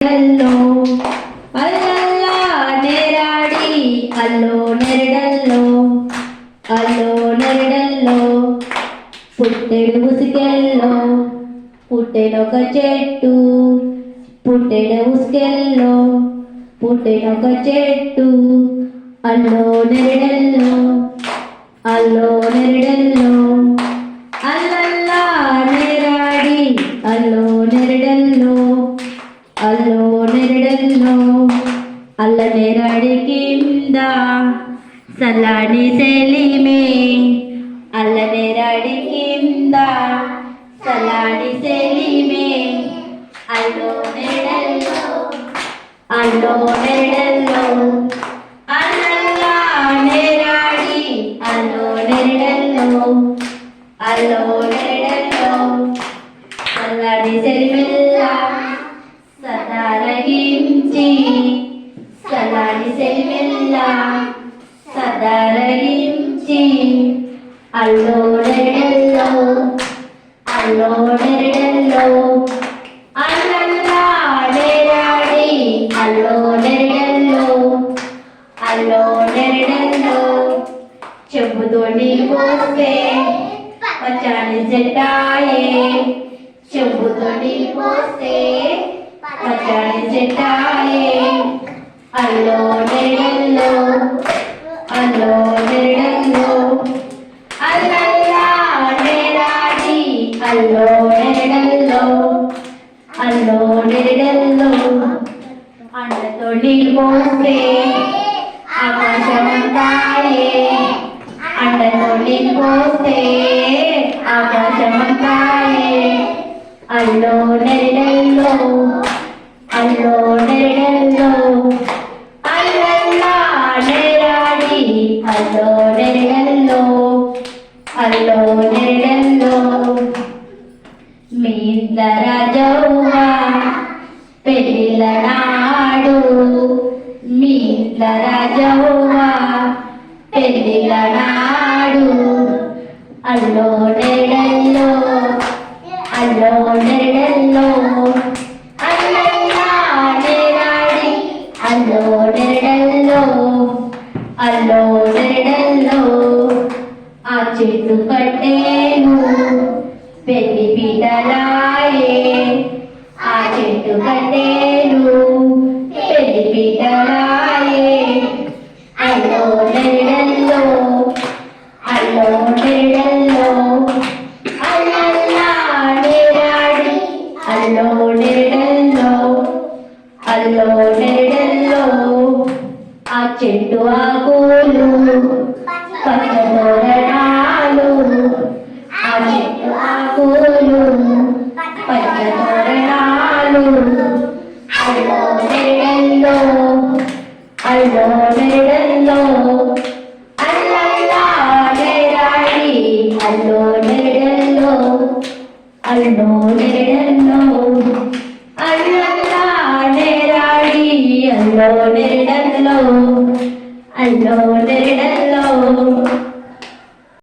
ನೆರಡಲ್ಲೋ ಅಲ್ಲಲ್ಲ ನೆರಾಡಿ ಅಲ್ಲೋ ನೆರಡಲ್ಲೋ అల్లో నెరడల్లో పుట్టెడు ఉసుకెల్లో పుట్టెనొక చెట్టు పుట్టెడ ఉసుకెల్లో పుట్టెనొక చెట్టు అల్లో నెరడల్లో అల్లో నెరడల్లో అల్లల్లా నెరాడి అల్లో నెరడల్లో అల్లో నెరడల్లో అల్ల నెరాడి కింద సల్లాని సెలిమే అల్ల నెరాడి కింద సల్లాని సెలిమే అల్లో నెరడల్లో అల్లో నెరడల్లో అల్లల్లా నెరాడి అల్లో నెరడల్లో అల్లో నెరడల్లో సల్లాని సెలిమెల్ల సదారగించి సల్లాని సెలిమెల్ల సదారగించి అల్లో నెరడల్లో అల్లో నెరడల్లో అల్లల్లా నెరాడి అల్లో నెరడల్లో అల్లో నెరడల్లో చెంబుతోని పోస్తే పచ్చని చెట్టాయే చెంబుతోని పోస్తే పచ్చని చెట్టాయే అల్లో నెరడల్లో అల్లో నెరడల్లో అల్లల్లా నెరాడి అల్లో నెరడల్లో అల్లో నెరడల్లో అండతో నీళ్ళు పోస్తే ఆకాశమంతాయే అండతో నీళ్ళు పోస్తే ఆకాశమంతాయే అల్లో నెరడల్లో అల్లో నెరడల్లో అల్లల్లా నెరాడి అల్లో నెరడల్లో అల్లో నెరడల్లో మీ ఇంట్ల రాజవ్వా పెళ్ళిళ్ళ నాడు మీ ఇంట్ల రాజవ్వా పెళ్ళిళ్ళ నాడు అల్లో నెరడల్లో అల్లో నెరడల్లో అల్లల్లా నెరాడి అల్లో నెరడల్లో అల్లో నెరడల్లో ఆ చెట్టు కట్టేను పెళ్లి పీటలాయే ఆ చెట్టు కట్టేను పెళ్లి పీటలాయే అల్లో నెరడల్లో అల్లో నెరడల్లో అల్లల్లా నెరాడి అల్లో నెరడల్లో అల్లో నెరడల్లో ఆ చెట్టు ఆకులు పచ్చ తోరణాలు ఆ చెట్టు ఆకులు పచ్చ తోరణాలు అల్లో నెరడల్లో అల్లో నెరడల్లో అల్లల్లా నెరాడి అల్లో నెరడల్లో అల్లో నెరడల్లో